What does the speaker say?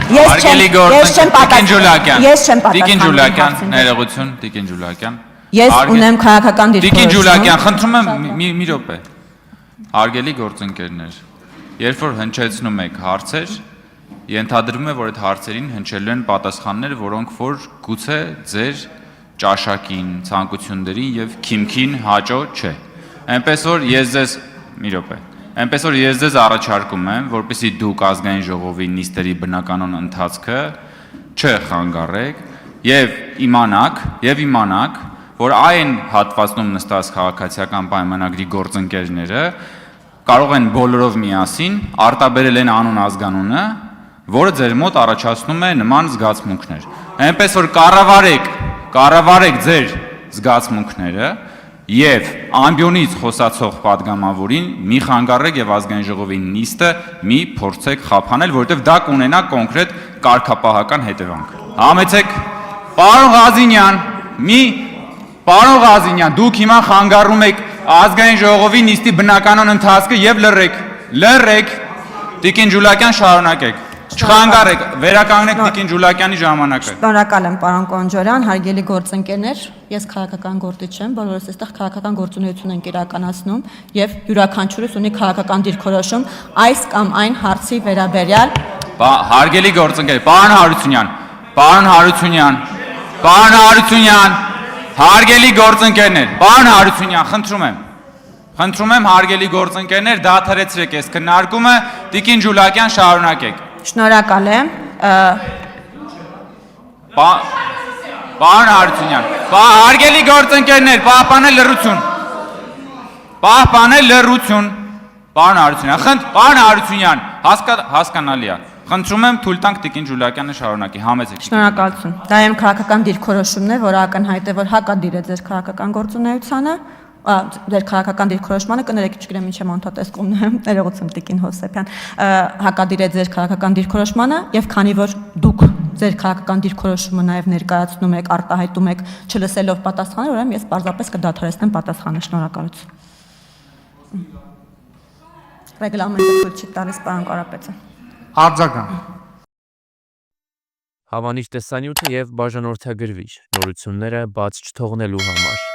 Ես չեմ պատասխանում։ Ես չեմ Տիկին պատասխանում։ Ջուլիական, ներողություն, Տիկին Ջուլիական։ Ես ունեմ քաղաքական Տիկին դիրքորոշում։ Ջուլիական, խնդրում եմ մի րոպե։ Հարգելի գործընկերներ, երբ որ հնչեցնում եք հարցեր, ենթադրվում է, որ այդ հարցերին հնչելու են պատասխաններ, որոնք որ գուցե ձեր ճաշակին, ցանկություններին եւ քիմքին հաճո չէ։ Այնպես որ ես ձեզ առաջարկում եմ, որպեսզի դուք ազգային ժողովի նիստերի բնականon ընթացքը չխանգարեք եւ իմանաք, որ այն հատվածում նստած քաղաքացիական պայմանագրի գործընկերները կարող են բոլորով միասին արտաբերել են անուն ազգանունը, որը ձեր մոտ առաջացնում է նման զգացմունքներ։ Այնպես որ կառավարեք ձեր զգացմունքները եւ ամբիոնից խոսացող падգամավորին մի խանգարեք եւ ազգային ժողովի նիստը մի փորձեք խափանել, որովհետեւ դա կունենա կոնկրետ կարգապահական հետևանք։ Համեցեք, Պարոն Ղազինյան, դուք հիմա խանգարում եք ազգային ժողովի նիստի բնականon ընթացքը եւ լռեք, Տիկին Ջուլիական շարունակեք, չխանգարեք, վերականգնեք Տիկին Ջուլիականի ժամանակը։ Շնորհակալ եմ, պարոն Կոնջորյան, հարգելի գործընկերներ, ես քաղաքական գործիչ եմ, բոլորս այստեղ քաղաքական գործունեություն ենք իրականացնում եւ յուրաքանչյուրս ունի քաղաքական դիրքորոշում այս կամ այն հարցի վերաբերյալ։ Հարգելի գործընկեր, պարոն Հարությունյան, հարգելի գործընկերներ, պարոն Հարությունյան, խնդրում եմ հարգելի գործընկերներ, դադարեցրեք այս քննարկումը, Տիկին Ջուլիական շարունակեք։ Շնորհակալ եմ։ Պարոն Հարությունյան, հարգելի գործընկերներ, պահպանել լռություն, պարոն Հարությունյան, հասկանալի է, խնդրում եմ թույլ տանք Տիկին Ջուլիականը շարունակի, համեցեք։ Շնորհակալություն։ Դա իմ քաղաքական դիրքորոշումն է, որը ակնհայտ է, որ հակադիր է ձեր քաղաքական գործունեությանը, ձեր քաղաքական դիրքորոշմանը, կներեք, չգիտեմ ինչ եմ անդադեսկում, ներողություն Տիկին Հովսեփյան, հակադիր է ձեր քաղաքական դիրքորոշմանը, եւ քանի որ դուք ձեր քաղաքական դիրքորոշումը նաեւ ներկայացնում եք, արտահայտում եք, չլսելով պատասխանը, ուրեմն ես պարզապես կդադարեցնեմ պատասխանը։ Շնորհակալություն։ Ռեգլամենտը թույլ չի տալիս, պարոն Կարապետյան։ Արձագանք։ Հավանիչ տեսանյութը եւ բաժանորդագրվիչ նորությունները բաց չթողնելու համար